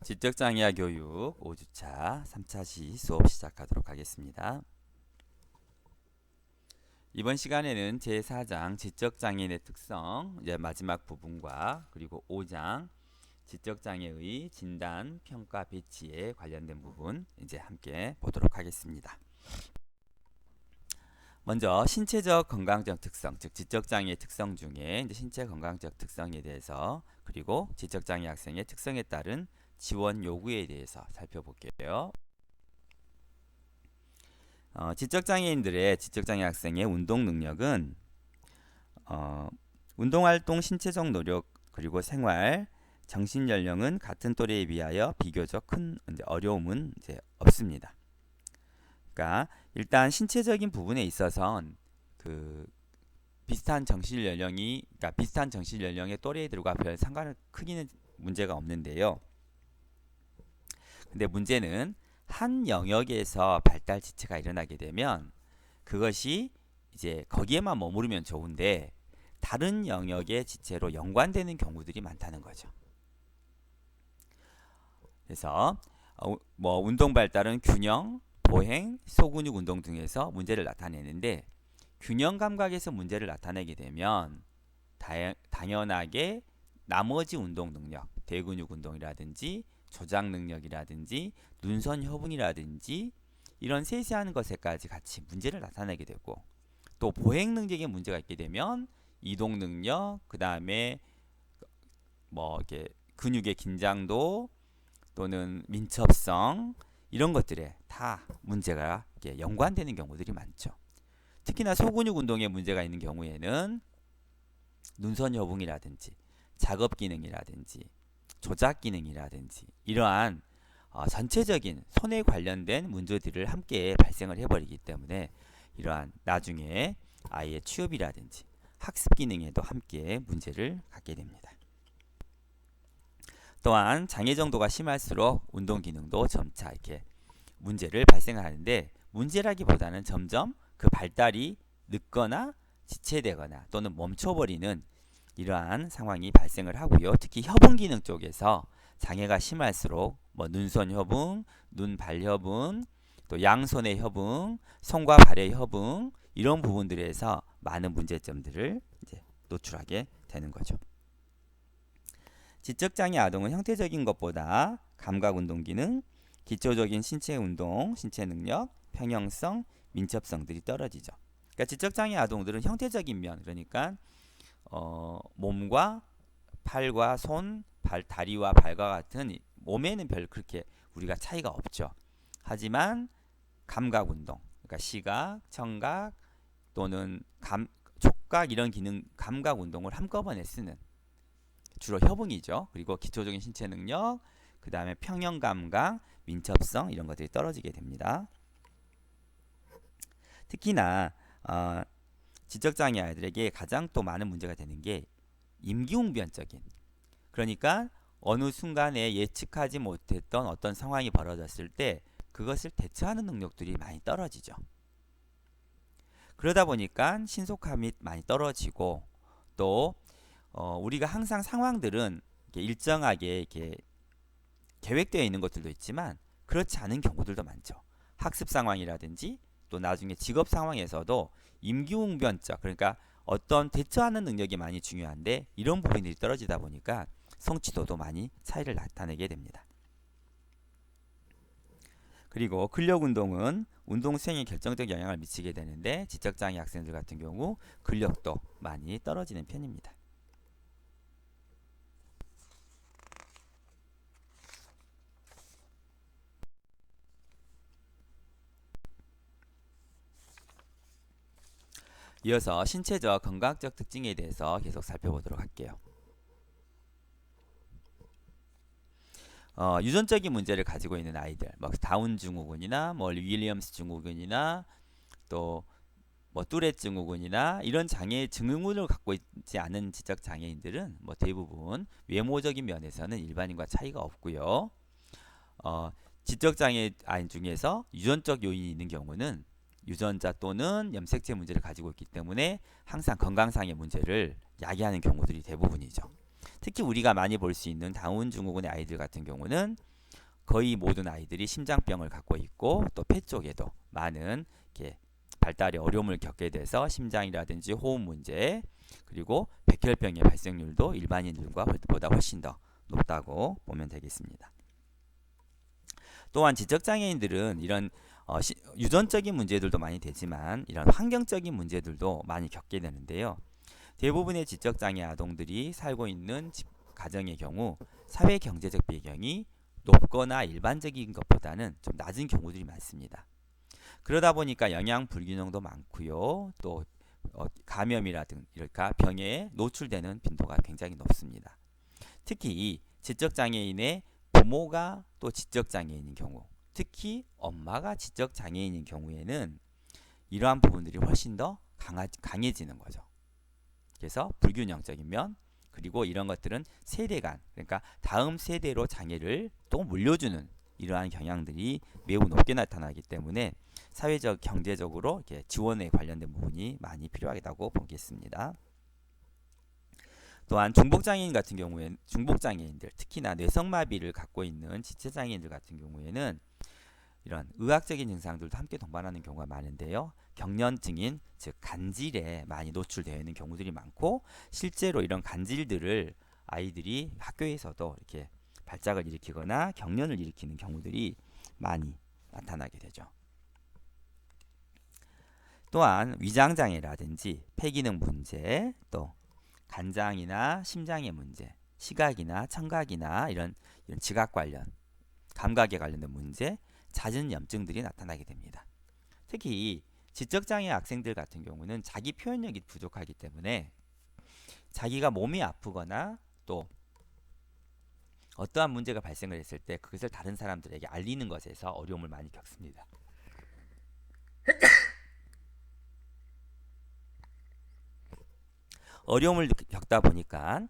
지적장애아 교육 5주차 3차 시 수업 시작하도록 하겠습니다. 이번 시간에는 제4장 지적장애인의 특성 이제 마지막 부분과 그리고 5장 지적장애의 진단, 평가, 배치에 관련된 부분 이제 함께 보도록 하겠습니다. 먼저 신체적 건강적 특성, 즉 지적장애의 특성 중에 이제 신체 건강적 특성에 대해서 그리고 지적장애 학생의 특성에 따른 지원 요구에 대해서 살펴볼게요. 지적장애인들의 지적장애 학생의 운동 능력은 운동활동, 신체적 노력 그리고 생활, 정신 연령은 같은 또래에 비하여 비교적 큰 어려움은 이제 없습니다. 그러니까 일단 신체적인 부분에 있어서는 비슷한 정신 연령이 그러니까 비슷한 정신 연령의 또래들과 별 상관은 크기는 문제가 없는데요. 근데 문제는 한 영역에서 발달 지체가 일어나게 되면 그것이 이제 거기에만 머무르면 좋은데 다른 영역의 지체로 연관되는 경우들이 많다는 거죠. 그래서 운동 발달은 균형, 보행, 소근육 운동 등에서 문제를 나타내는데 균형 감각에서 문제를 나타내게 되면 당연하게 나머지 운동 능력, 대근육 운동이라든지 조작 능력이라든지 눈선 협응이라든지 이런 세세한 것에까지 같이 문제를 나타내게 되고 또 보행 능력에 문제가 있게 되면 이동 능력, 그 다음에 이렇게 근육의 긴장도 또는 민첩성 이런 것들에 다 문제가 연관되는 경우들이 많죠. 특히나 소근육 운동에 문제가 있는 경우에는 눈선 협응이라든지 작업 기능이라든지 조작 기능이라든지 이러한 전체적인 손에 관련된 문제들을 함께 발생을 해버리기 때문에 이러한 나중에 아이의 취업이라든지 학습 기능에도 함께 문제를 갖게 됩니다. 또한 장애 정도가 심할수록 운동 기능도 점차 이렇게 문제를 발생하는데 문제라기보다는 점점 그 발달이 늦거나 지체되거나 또는 멈춰버리는 이러한 상황이 발생을 하고요. 특히 협응 기능 쪽에서 장애가 심할수록 눈선 협응, 눈 발 협응, 또 양손의 협응, 손과 발의 협응 이런 부분들에서 많은 문제점들을 이제 노출하게 되는 거죠. 지적장애 아동은 형태적인 것보다 감각 운동 기능, 기초적인 신체 운동, 신체 능력, 평형성, 민첩성들이 떨어지죠. 그러니까 지적장애 아동들은 형태적인 면, 그러니까 몸과 팔과 손, 다리와 발과 같은 몸에는 별 그렇게 우리가 차이가 없죠. 하지만 감각 운동, 그러니까 시각, 청각 또는 촉각 이런 기능 감각 운동을 한꺼번에 쓰는 주로 협응이죠. 그리고 기초적인 신체 능력, 그 다음에 평형 감각, 민첩성 이런 것들이 떨어지게 됩니다. 특히나 지적장애 아이들에게 가장 또 많은 문제가 되는 게 임기응변적인, 그러니까 어느 순간에 예측하지 못했던 어떤 상황이 벌어졌을 때 그것을 대처하는 능력들이 많이 떨어지죠. 그러다 보니까 신속함이 많이 떨어지고 또 우리가 항상 상황들은 일정하게 이렇게 계획되어 있는 것들도 있지만 그렇지 않은 경우들도 많죠. 학습 상황이라든지 또 나중에 직업 상황에서도 임기응변적, 그러니까 어떤 대처하는 능력이 많이 중요한데 이런 부분들이 떨어지다 보니까 성취도도 많이 차이를 나타내게 됩니다. 그리고 근력운동은 운동 수행에 결정적 영향을 미치게 되는데 지적장애 학생들 같은 경우 근력도 많이 떨어지는 편입니다. 이어서 신체적 건강적 특징에 대해서 계속 살펴보도록 할게요. 유전적인 문제를 가지고 있는 아이들, 다운 증후군이나 윌리엄스 증후군이나 또 뚜렛 증후군이나 이런 장애 증후군을 갖고 있지 않은 지적 장애인들은 대부분 외모적인 면에서는 일반인과 차이가 없고요. 지적 장애인 중에서 유전적 요인이 있는 경우는 유전자 또는 염색체 문제를 가지고 있기 때문에 항상 건강상의 문제를 야기하는 경우들이 대부분이죠. 특히 우리가 많이 볼 수 있는 다운 증후군의 아이들 같은 경우는 거의 모든 아이들이 심장병을 갖고 있고 또 폐 쪽에도 많은 이렇게 발달에 어려움을 겪게 돼서 심장이라든지 호흡 문제 그리고 백혈병의 발생률도 일반인들과 보다 훨씬 더 높다고 보면 되겠습니다. 또한 지적장애인들은 이런 유전적인 문제들도 많이 되지만 이런 환경적인 문제들도 많이 겪게 되는데요. 대부분의 지적장애 아동들이 살고 있는 가정의 경우 사회 경제적 배경이 높거나 일반적인 것보다는 좀 낮은 경우들이 많습니다. 그러다 보니까 영양 불균형도 많고요. 또 감염이라든가 병에 노출되는 빈도가 굉장히 높습니다. 특히 지적장애인의 부모가 또 지적장애인인 경우, 특히 엄마가 지적장애인인 경우에는 이러한 부분들이 훨씬 더 강해지는 거죠. 그래서 불균형적인 면, 그리고 이런 것들은 세대 간, 그러니까 다음 세대로 장애를 또 물려주는 이러한 경향들이 매우 높게 나타나기 때문에 사회적, 경제적으로 이렇게 지원에 관련된 부분이 많이 필요하다고 보겠습니다. 또한 중복장애인 같은 경우에는 중복장애인들, 특히나 뇌성마비를 갖고 있는 지체장애인들 같은 경우에는 이런 의학적인 증상들도 함께 동반하는 경우가 많은데요. 경련증인 즉 간질에 많이 노출되어 있는 경우들이 많고 실제로 이런 간질들을 아이들이 학교에서도 이렇게 발작을 일으키거나 경련을 일으키는 경우들이 많이 나타나게 되죠. 또한 위장장애라든지 폐기능 문제, 또 간장이나 심장의 문제, 시각이나 청각이나 이런 지각 관련, 감각에 관련된 문제, 잦은 염증들이 나타나게 됩니다. 특히 지적장애 학생들 같은 경우는 자기 표현력이 부족하기 때문에 자기가 몸이 아프거나 또 어떠한 문제가 발생을 했을 때 그것을 다른 사람들에게 알리는 것에서 어려움을 많이 겪습니다. 어려움을 겪다 보니까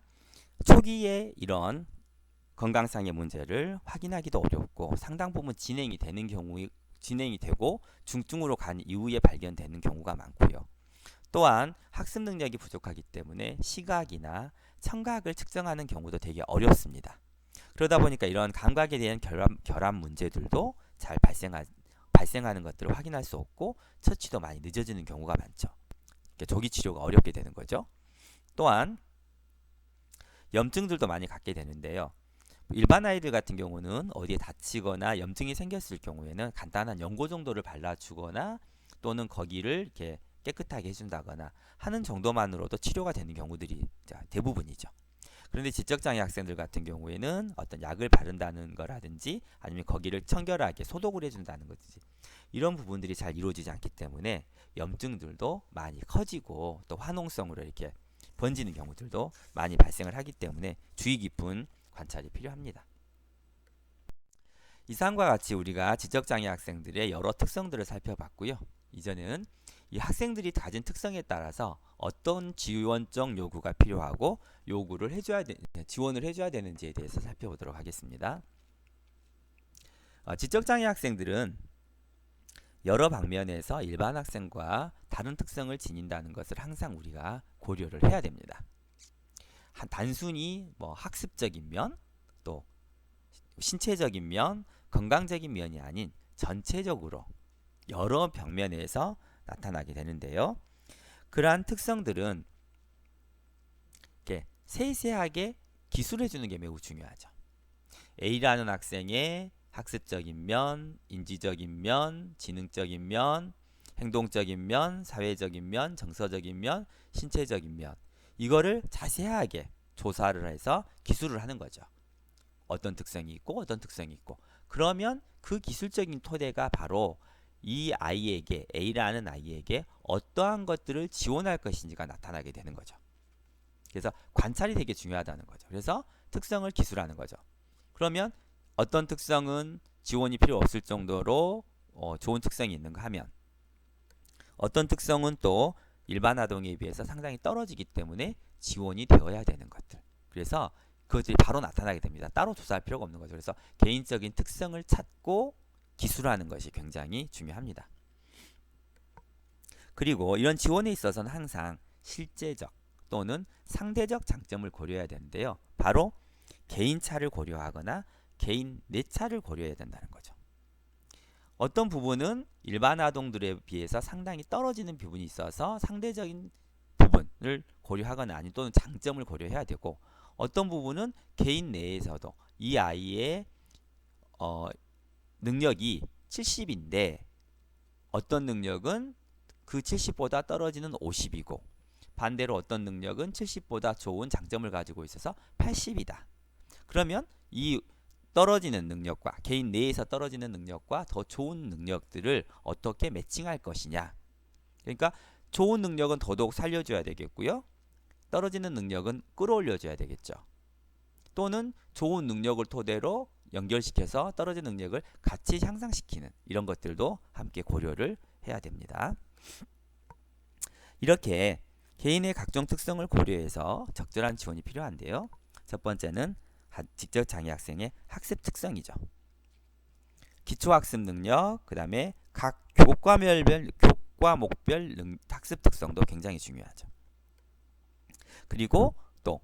초기에 이런 건강상의 문제를 확인하기도 어렵고 상당 부분 진행이 되고 중증으로 간 이후에 발견되는 경우가 많고요. 또한 학습 능력이 부족하기 때문에 시각이나 청각을 측정하는 경우도 되게 어렵습니다. 그러다 보니까 이런 감각에 대한 결함 문제들도 잘 발생하는 것들을 확인할 수 없고 처치도 많이 늦어지는 경우가 많죠. 조기 치료가 어렵게 되는 거죠. 또한 염증들도 많이 갖게 되는데요. 일반 아이들 같은 경우는 어디에 다치거나 염증이 생겼을 경우에는 간단한 연고 정도를 발라주거나 또는 거기를 이렇게 깨끗하게 해준다거나 하는 정도만으로도 치료가 되는 경우들이 대부분이죠. 그런데 지적장애 학생들 같은 경우에는 어떤 약을 바른다는 거라든지 아니면 거기를 청결하게 소독을 해준다는 거든지 이런 부분들이 잘 이루어지지 않기 때문에 염증들도 많이 커지고 또 화농성으로 이렇게 번지는 경우들도 많이 발생을 하기 때문에 주의 깊은 관찰이 필요합니다. 이상과 같이 우리가 지적장애 학생들의 여러 특성들을 살펴봤고요. 이제는 이 학생들이 가진 특성에 따라서 어떤 지원적 요구가 필요하고 지원을 해줘야 되는지에 대해서 살펴보도록 하겠습니다. 지적장애 학생들은 여러 방면에서 일반 학생과 다른 특성을 지닌다는 것을 항상 우리가 고려를 해야 됩니다. 단순히 학습적인 면, 또 신체적인 면, 건강적인 면이 아닌 전체적으로 여러 방면에서 나타나게 되는데요. 그러한 특성들은 이렇게 세세하게 기술해 주는 게 매우 중요하죠. A라는 학생의 학습적인 면, 인지적인 면, 지능적인 면, 행동적인 면, 사회적인 면, 정서적인 면, 신체적인 면 이거를 자세하게 조사를 해서 기술을 하는 거죠. 어떤 특성이 있고 어떤 특성이 있고 그러면 그 기술적인 토대가 바로 이 아이에게 A라는 아이에게 어떠한 것들을 지원할 것인지가 나타나게 되는 거죠. 그래서 관찰이 되게 중요하다는 거죠. 그래서 특성을 기술하는 거죠. 그러면 어떤 특성은 지원이 필요 없을 정도로 좋은 특성이 있는가 하면 어떤 특성은 또 일반 아동에 비해서 상당히 떨어지기 때문에 지원이 되어야 되는 것들. 그래서 그것들이 바로 나타나게 됩니다. 따로 조사할 필요가 없는 거죠. 그래서 개인적인 특성을 찾고 기술하는 것이 굉장히 중요합니다. 그리고 이런 지원에 있어서는 항상 실제적 또는 상대적 장점을 고려해야 되는데요. 바로 개인차를 고려하거나 개인 내차를 고려해야 된다는 거죠. 어떤 부분은 일반 아동들에 비해서 상당히 떨어지는 부분이 있어서 상대적인 부분을 고려하거나 아니 또는 장점을 고려해야 되고, 어떤 부분은 개인 내에서도 이 아이의 능력이 70인데 어떤 능력은 그 70보다 떨어지는 50이고, 반대로 어떤 능력은 70보다 좋은 장점을 가지고 있어서 80이다. 그러면 이 떨어지는 능력과 개인 내에서 떨어지는 능력과 더 좋은 능력들을 어떻게 매칭할 것이냐. 그러니까 좋은 능력은 더더욱 살려줘야 되겠고요. 떨어지는 능력은 끌어올려줘야 되겠죠. 또는 좋은 능력을 토대로 연결시켜서 떨어지는 능력을 같이 향상시키는 이런 것들도 함께 고려를 해야 됩니다. 이렇게 개인의 각종 특성을 고려해서 적절한 지원이 필요한데요. 첫 번째는 지적장애 학생의 학습 특성이죠. 기초학습 능력, 그 다음에 각 교과목별 학습 특성도 굉장히 중요하죠. 그리고 또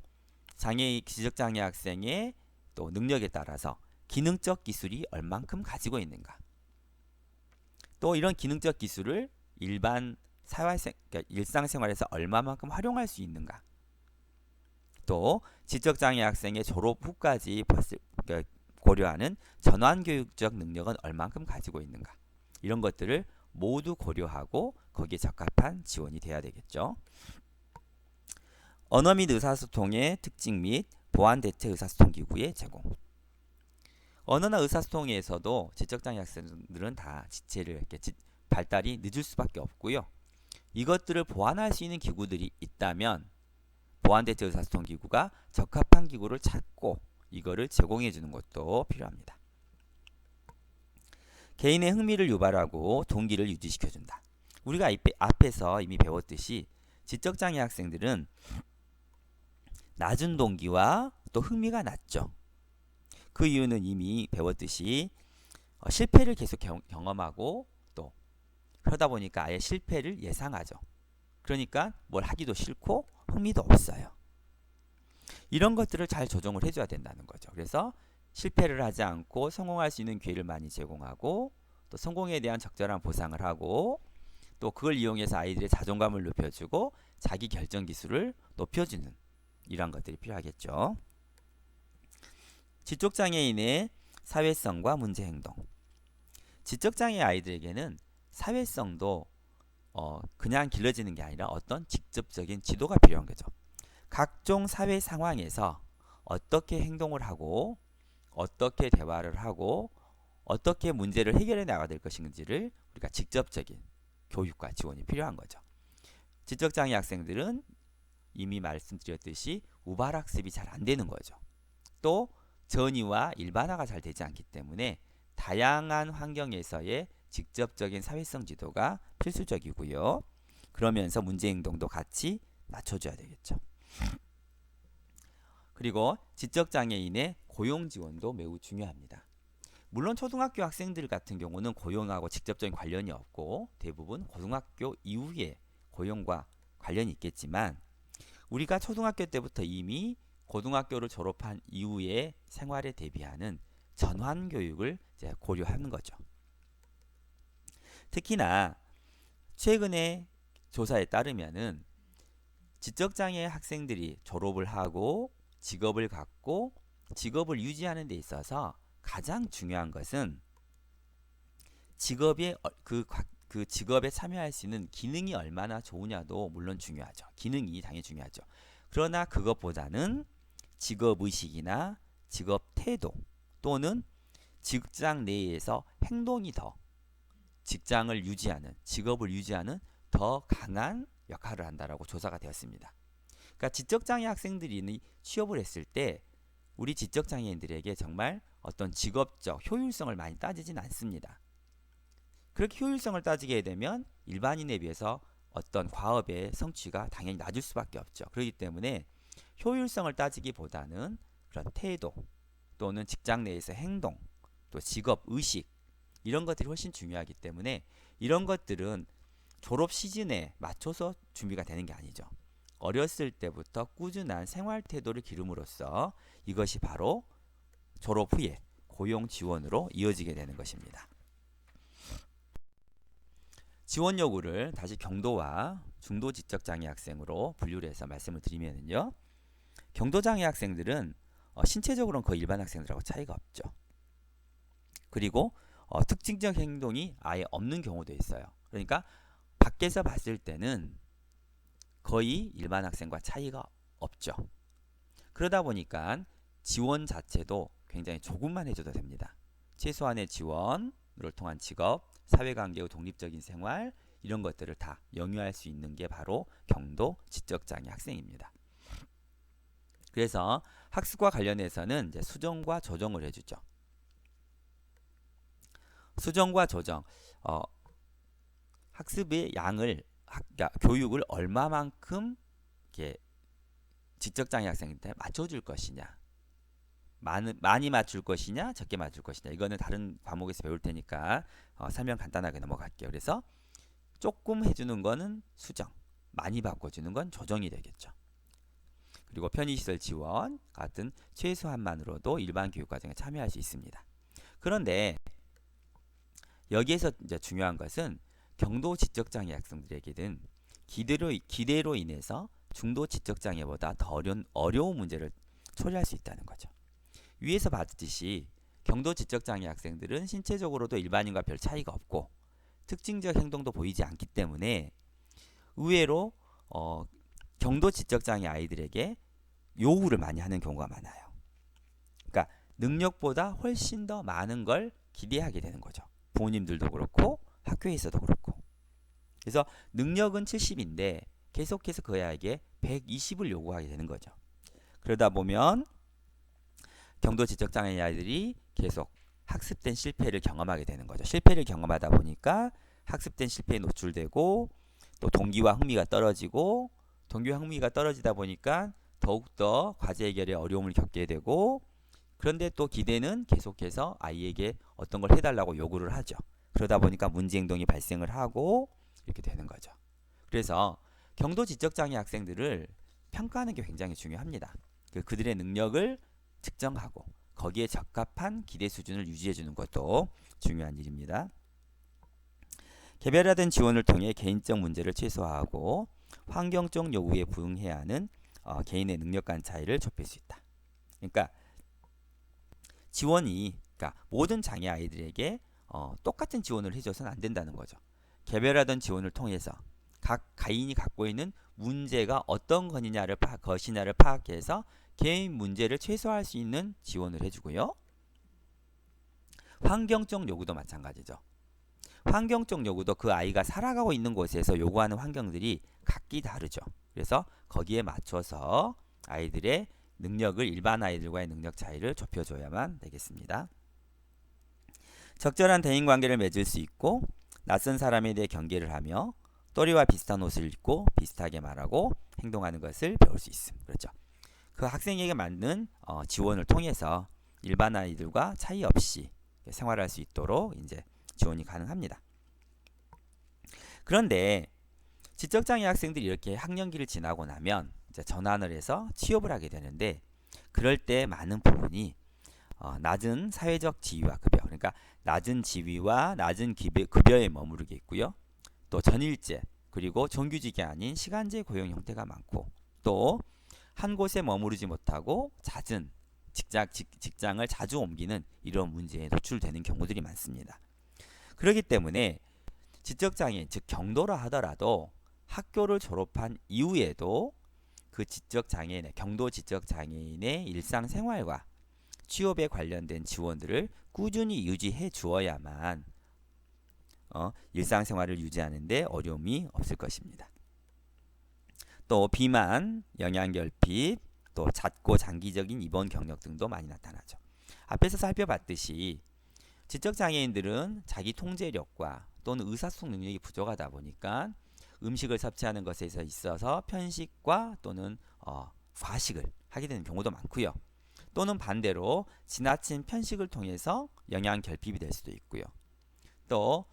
지적장애 학생의 또 능력에 따라서 기능적 기술이 얼만큼 가지고 있는가. 또 이런 기능적 기술을 일반 그러니까 일상생활에서 얼마만큼 활용할 수 있는가. 또 지적장애 학생의 졸업 후까지 그러니까 고려하는 전환교육적 능력은 얼만큼 가지고 있는가. 이런 것들을 모두 고려하고 거기에 적합한 지원이 돼야 되겠죠. 언어 및 의사소통의 특징 및 보완대체 의사소통기구의 제공. 언어나 의사소통에서도 지적장애 학생들은 다 지체를 이렇게 발달이 늦을 수밖에 없고요. 이것들을 보완할 수 있는 기구들이 있다면 보완대체 의사소통기구가 적합한 기구를 찾고 이거를 제공해 주는 것도 필요합니다. 개인의 흥미를 유발하고 동기를 유지시켜준다. 우리가 앞에서 이미 배웠듯이 지적장애 학생들은 낮은 동기와 또 흥미가 낮죠. 그 이유는 이미 배웠듯이 실패를 계속 경험하고 또 그러다 보니까 아예 실패를 예상하죠. 그러니까 뭘 하기도 싫고 흥미도 없어요. 이런 것들을 잘 조정을 해줘야 된다는 거죠. 그래서 실패를 하지 않고 성공할 수 있는 기회를 많이 제공하고 또 성공에 대한 적절한 보상을 하고 또 그걸 이용해서 아이들의 자존감을 높여주고 자기 결정 기술을 높여주는 이런 것들이 필요하겠죠. 지적장애인의 사회성과 문제행동. 지적장애 아이들에게는 사회성도 그냥 길러지는 게 아니라 어떤 직접적인 지도가 필요한 거죠. 각종 사회 상황에서 어떻게 행동을 하고 어떻게 대화를 하고 어떻게 문제를 해결해 나가야 될 것인지를 우리가 직접적인 교육과 지원이 필요한 거죠. 지적장애 학생들은 이미 말씀드렸듯이 우발학습이 잘 안 되는 거죠. 또 전이와 일반화가 잘 되지 않기 때문에 다양한 환경에서의 직접적인 사회성 지도가 필수적이고요. 그러면서 문제행동도 같이 낮춰줘야 되겠죠. 그리고 지적장애인의 고용 지원도 매우 중요합니다. 물론 초등학교 학생들 같은 경우는 고용하고 직접적인 관련이 없고 대부분 고등학교 이후에 고용과 관련이 있겠지만 우리가 초등학교 때부터 이미 고등학교를 졸업한 이후의 생활에 대비하는 전환교육을 이제 고려하는 거죠. 특히나 최근의 조사에 따르면은 지적장애 학생들이 졸업을 하고 직업을 갖고 직업을 유지하는 데 있어서 가장 중요한 것은 직업의 그 직업에 참여할 수 있는 기능이 얼마나 좋으냐도 물론 중요하죠. 기능이 당연히 중요하죠. 그러나 그것보다는 직업의식이나 직업 태도 또는 직장 내에서 행동이 더 직장을 유지하는 직업을 유지하는 더 강한 역할을 한다라고 조사가 되었습니다. 그러니까 지적장애 학생들이 취업을 했을 때 우리 지적장애인들에게 정말 어떤 직업적 효율성을 많이 따지진 않습니다. 그렇게 효율성을 따지게 되면 일반인에 비해서 어떤 과업의 성취가 당연히 낮을 수밖에 없죠. 그렇기 때문에 효율성을 따지기보다는 그런 태도 또는 직장 내에서 행동 또 직업 의식 이런 것들이 훨씬 중요하기 때문에 이런 것들은 졸업 시즌에 맞춰서 준비가 되는 게 아니죠. 어렸을 때부터 꾸준한 생활 태도를 기름으로써 이것이 바로 졸업 후에 고용 지원으로 이어지게 되는 것입니다. 지원 요구를 다시 경도와 중도 지적 장애 학생으로 분류를 해서 말씀을 드리면요. 경도 장애 학생들은 신체적으로는 거의 일반 학생들하고 차이가 없죠. 그리고 특징적 행동이 아예 없는 경우도 있어요. 그러니까 밖에서 봤을 때는 거의 일반 학생과 차이가 없죠. 그러다 보니까 지원 자체도 굉장히 조금만 해줘도 됩니다. 최소한의 지원을 통한 직업, 사회관계의 독립적인 생활 이런 것들을 다 영유할 수 있는 게 바로 경도 지적장애 학생입니다. 그래서 학습과 관련해서는 이제 수정과 조정을 해주죠. 수정과 조정, 학습의 양을 그러니까 교육을 얼마만큼 이렇게 지적장애 학생한테 맞춰줄 것이냐, 많이 맞출 것이냐, 적게 맞출 것이냐, 이거는 다른 과목에서 배울 테니까 설명 간단하게 넘어갈게요. 그래서 조금 해주는 거는 수정, 많이 바꿔주는 건 조정이 되겠죠. 그리고 편의시설 지원 같은 최소한만으로도 일반 교육과정에 참여할 수 있습니다. 그런데 여기에서 이제 중요한 것은 경도 지적장애 학생들에게는 기대로 인해서 중도 지적장애보다 더 어려운 문제를 처리할 수 있다는 거죠. 위에서 봤듯이 경도 지적장애 학생들은 신체적으로도 일반인과 별 차이가 없고 특징적 행동도 보이지 않기 때문에 의외로 경도 지적장애 아이들에게 요구를 많이 하는 경우가 많아요. 그러니까 능력보다 훨씬 더 많은 걸 기대하게 되는 거죠. 부모님들도 그렇고 학교에서도 그렇고. 그래서 능력은 70인데 계속해서 그 아이에게 120을 요구하게 되는 거죠. 그러다 보면 경도 지적장애 아이들이 계속 학습된 실패를 경험하게 되는 거죠. 실패를 경험하다 보니까 학습된 실패에 노출되고 또 동기와 흥미가 떨어지고 동기와 흥미가 떨어지다 보니까 더욱더 과제 해결에 어려움을 겪게 되고 그런데 또 기대는 계속해서 아이에게 어떤 걸 해달라고 요구를 하죠. 그러다 보니까 문제 행동이 발생을 하고 이렇게 되는 거죠. 그래서 경도 지적장애 학생들을 평가하는 게 굉장히 중요합니다. 그들의 능력을 측정하고 거기에 적합한 기대 수준을 유지해 주는 것도 중요한 일입니다. 개별화된 지원을 통해 개인적 문제를 최소화하고 환경적 요구에 부응해야 하는 개인의 능력 간 차이를 좁힐 수 있다. 그러니까 지원이 모든 장애 아이들에게 똑같은 지원을 해줘서는 안 된다는 거죠. 개별화된 지원을 통해서 각 가인이 갖고 있는 문제가 어떤 것이냐를 파악해서 개인 문제를 최소화할 수 있는 지원을 해주고요. 환경적 요구도 마찬가지죠. 환경적 요구도 그 아이가 살아가고 있는 곳에서 요구하는 환경들이 각기 다르죠. 그래서 거기에 맞춰서 아이들의 능력을 일반 아이들과의 능력 차이를 좁혀줘야만 되겠습니다. 적절한 대인관계를 맺을 수 있고 낯선 사람에 대해 경계를 하며 또래와 비슷한 옷을 입고 비슷하게 말하고 행동하는 것을 배울 수 있습니다. 그렇죠. 그 학생에게 맞는 지원을 통해서 일반 아이들과 차이 없이 생활할 수 있도록 이제 지원이 가능합니다. 그런데 지적장애 학생들이 이렇게 학년기를 지나고 나면 이제 전환을 해서 취업을 하게 되는데 그럴 때 많은 부분이 낮은 사회적 지위와 급여, 그러니까 낮은 지위와 낮은 급여에 머무르게 있고요. 또 전일제 그리고 정규직이 아닌 시간제 고용 형태가 많고 또 한 곳에 머무르지 못하고 잦은 직장을 자주 옮기는 이런 문제에 노출되는 경우들이 많습니다. 그렇기 때문에 지적장애인, 즉 경도라 하더라도 학교를 졸업한 이후에도 그 지적장애인의 경도 지적장애인의 일상생활과 취업에 관련된 지원들을 꾸준히 유지해 주어야만 일상생활을 유지하는 데 어려움이 없을 것입니다. 또 비만, 영양결핍, 또 잦고 장기적인 입원 경력 등도 많이 나타나죠. 앞에서 살펴봤듯이 지적장애인들은 자기 통제력과 또는 의사소통 능력이 부족하다 보니까 음식을 섭취하는 것에 있어서 편식과 또는 과식을 하게 되는 경우도 많고요. 또는 반대로 지나친 편식을 통해서 영양결핍이 될 수도 있고요. 또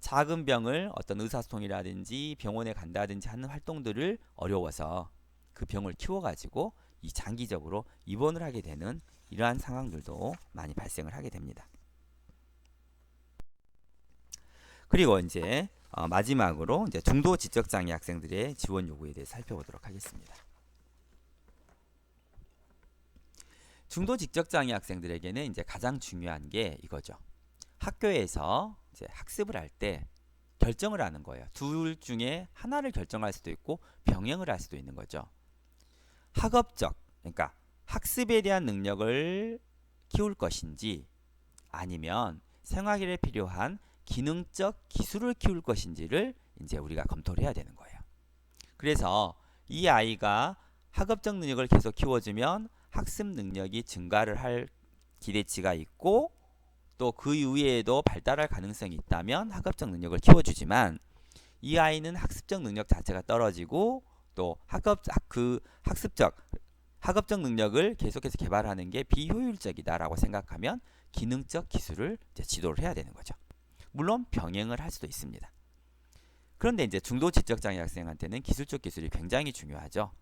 작은 병을 어떤 의사소통이라든지 병원에 간다든지 하는 활동들을 어려워서 그 병을 키워가지고 이 장기적으로 입원을 하게 되는 이러한 상황들도 많이 발생을 하게 됩니다. 그리고 이제 마지막으로 이제 중도 지적 장애 학생들의 지원 요구에 대해 살펴보도록 하겠습니다. 중도 지적 장애 학생들에게는 이제 가장 중요한 게 이거죠. 학교에서 이제 학습을 할 때 결정을 하는 거예요. 둘 중에 하나를 결정할 수도 있고 병행을 할 수도 있는 거죠. 학업적, 그러니까 학습에 대한 능력을 키울 것인지 아니면 생활에 필요한 기능적 기술을 키울 것인지를 이제 우리가 검토를 해야 되는 거예요. 그래서 이 아이가 학업적 능력을 계속 키워주면 학습 능력이 증가를 할 기대치가 있고 또 그 이후에도 발달할 가능성이 있다면 학업적 능력을 키워주지만 이 아이는 학습적 능력 자체가 떨어지고 또 학업적 능력을 계속해서 개발하는 게 비효율적이다라고 생각하면 기능적 기술을 이제 지도를 해야 되는 거죠. 물론 병행을 할 수도 있습니다. 그런데 이제 중도 지적 장애 학생한테는 기술적 기술이 굉장히 중요하죠.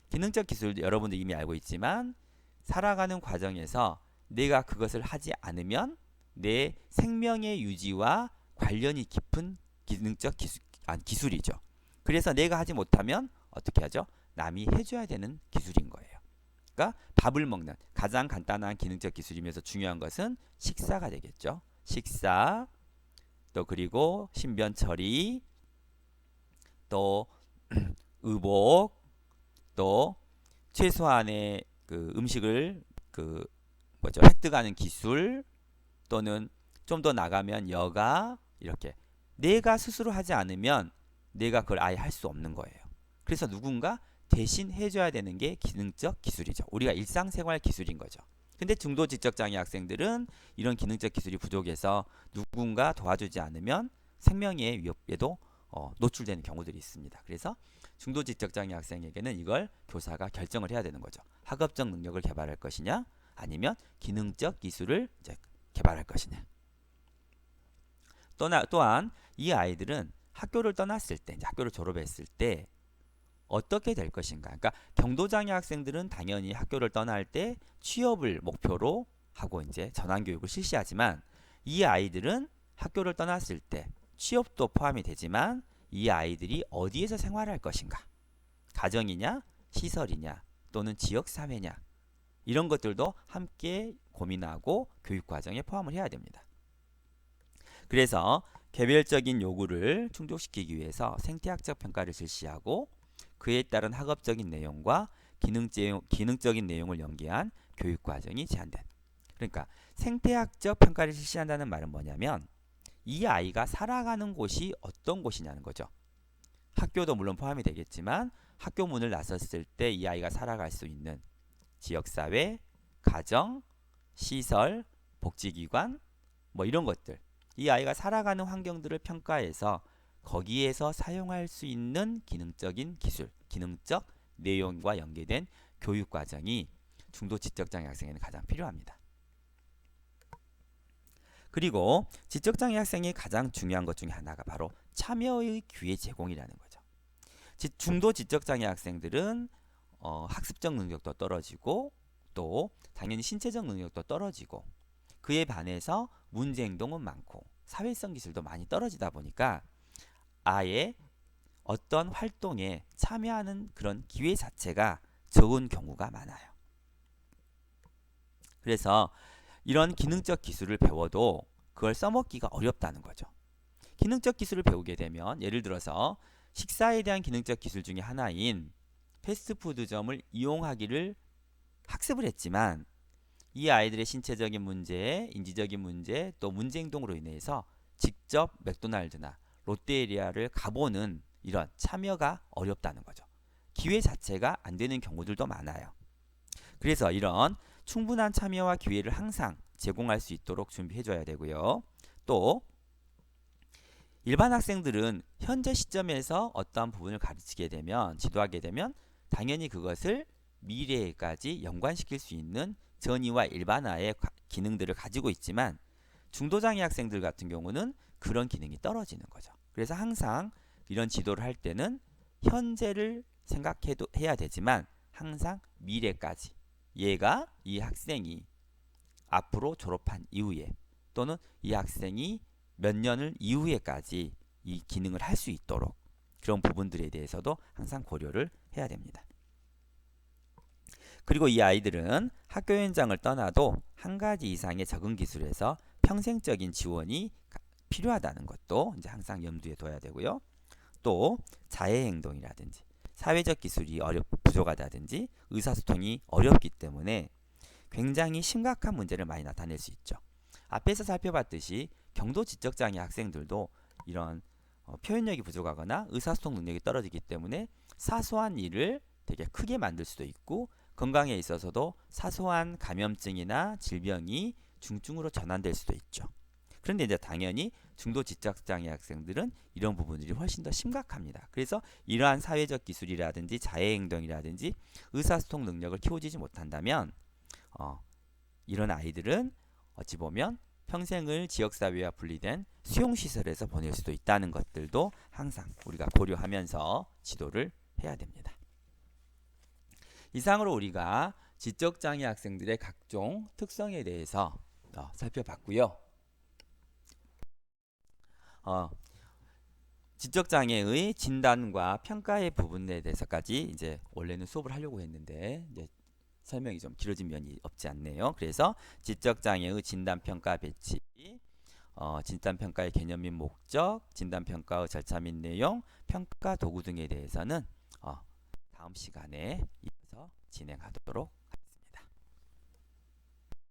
기능적 기술 여러분도 이미 알고 있지만 살아가는 과정에서 내가 그것을 하지 않으면 내 생명의 유지와 관련이 깊은 기능적 기술이죠. 그래서 내가 하지 못하면 어떻게 하죠? 남이 해줘야 되는 기술인 거예요. 그러니까 밥을 먹는 가장 간단한 기능적 기술이면서 중요한 것은 식사가 되겠죠. 식사, 또 그리고 신변 처리, 또 의복, 또 최소한의 그 음식을 획득하는 기술, 또는 좀 더 나가면 여가, 이렇게 내가 스스로 하지 않으면 내가 그걸 아예 할 수 없는 거예요. 그래서 누군가 대신 해줘야 되는 게 기능적 기술이죠. 우리가 일상생활 기술인 거죠. 근데 중도 지적 장애 학생들은 이런 기능적 기술이 부족해서 누군가 도와주지 않으면 생명의 위협에도 노출되는 경우들이 있습니다. 그래서 중도 지적 장애 학생에게는 이걸 교사가 결정을 해야 되는 거죠. 학업적 능력을 개발할 것이냐 아니면 기능적 기술을 이제 개발할 것이냐. 또한 이 아이들은 학교를 떠났을 때, 이제 학교를 졸업했을 때 어떻게 될 것인가. 그러니까 경도장애 학생들은 당연히 학교를 떠날 때 취업을 목표로 하고 이제 전환교육을 실시하지만 이 아이들은 학교를 떠났을 때 취업도 포함이 되지만 이 아이들이 어디에서 생활할 것인가. 가정이냐, 시설이냐, 또는 지역사회냐. 이런 것들도 함께 고민하고 교육과정에 포함을 해야 됩니다. 그래서 개별적인 요구를 충족시키기 위해서 생태학적 평가를 실시하고 그에 따른 학업적인 내용과 기능적인 내용을 연계한 교육과정이 제한된. 그러니까 생태학적 평가를 실시한다는 말은 뭐냐면 이 아이가 살아가는 곳이 어떤 곳이냐는 거죠. 학교도 물론 포함이 되겠지만 학교 문을 나섰을 때 이 아이가 살아갈 수 있는 지역사회, 가정, 시설, 복지기관 뭐 이런 것들, 이 아이가 살아가는 환경들을 평가해서 거기에서 사용할 수 있는 기능적인 기술, 기능적 내용과 연계된 교육과정이 중도 지적장애 학생에는 가장 필요합니다. 그리고 지적장애 학생이 가장 중요한 것 중에 하나가 바로 참여의 기회 제공이라는 거죠. 중도 지적장애 학생들은 학습적 능력도 떨어지고 또 당연히 신체적 능력도 떨어지고 그에 반해서 문제 행동은 많고 사회성 기술도 많이 떨어지다 보니까 아예 어떤 활동에 참여하는 그런 기회 자체가 적은 경우가 많아요. 그래서 이런 기능적 기술을 배워도 그걸 써먹기가 어렵다는 거죠. 기능적 기술을 배우게 되면 예를 들어서 식사에 대한 기능적 기술 중에 하나인 패스트푸드점을 이용하기를 학습을 했지만 이 아이들의 신체적인 문제, 인지적인 문제, 또 문제 행동으로 인해서 직접 맥도날드나 롯데리아를 가보는 이런 참여가 어렵다는 거죠. 기회 자체가 안 되는 경우들도 많아요. 그래서 이런 충분한 참여와 기회를 항상 제공할 수 있도록 준비해 줘야 되고요. 또 일반 학생들은 현재 시점에서 어떠한 부분을 가르치게 되면, 지도하게 되면 당연히 그것을 미래에까지 연관시킬 수 있는 전이와 일반화의 기능들을 가지고 있지만 중도장애 학생들 같은 경우는 그런 기능이 떨어지는 거죠. 그래서 항상 이런 지도를 할 때는 현재를 생각해도 해야 되지만 항상 미래까지 이 학생이 앞으로 졸업한 이후에 또는 이 학생이 몇 년을 이후에까지 이 기능을 할 수 있도록 그런 부분들에 대해서도 항상 고려를 해야 됩니다. 그리고 이 아이들은 학교 현장을 떠나도 한 가지 이상의 적응 기술에서 평생적인 지원이 필요하다는 것도 이제 항상 염두에 둬야 되고요. 또 자해 행동이라든지 사회적 기술이 부족하다든지 의사소통이 어렵기 때문에 굉장히 심각한 문제를 많이 나타낼 수 있죠. 앞에서 살펴봤듯이 경도 지적장애 학생들도 이런 표현력이 부족하거나 의사소통 능력이 떨어지기 때문에 사소한 일을 되게 크게 만들 수도 있고 건강에 있어서도 사소한 감염증이나 질병이 중증으로 전환될 수도 있죠. 그런데 이제 당연히 중도 지적장애 학생들은 이런 부분들이 훨씬 더 심각합니다. 그래서 이러한 사회적 기술이라든지 자해 행동이라든지 의사소통 능력을 키워주지 못한다면 이런 아이들은 어찌 보면 평생을 지역사회와 분리된 수용시설에서 보낼 수도 있다는 것들도 항상 우리가 고려하면서 지도를 해야 됩니다. 이상으로 우리가 지적장애 학생들의 각종 특성에 대해서 살펴봤고요. 지적장애의 진단과 평가의 부분에 대해서까지 이제 원래는 수업을 하려고 했는데 이제 설명이 좀 길어진 면이 없지 않네요. 그래서 지적장애의 진단평가 배치, 진단평가의 개념 및 목적, 진단평가의 절차 및 내용, 평가 도구 등에 대해서는 다음 시간에 이어서 진행하도록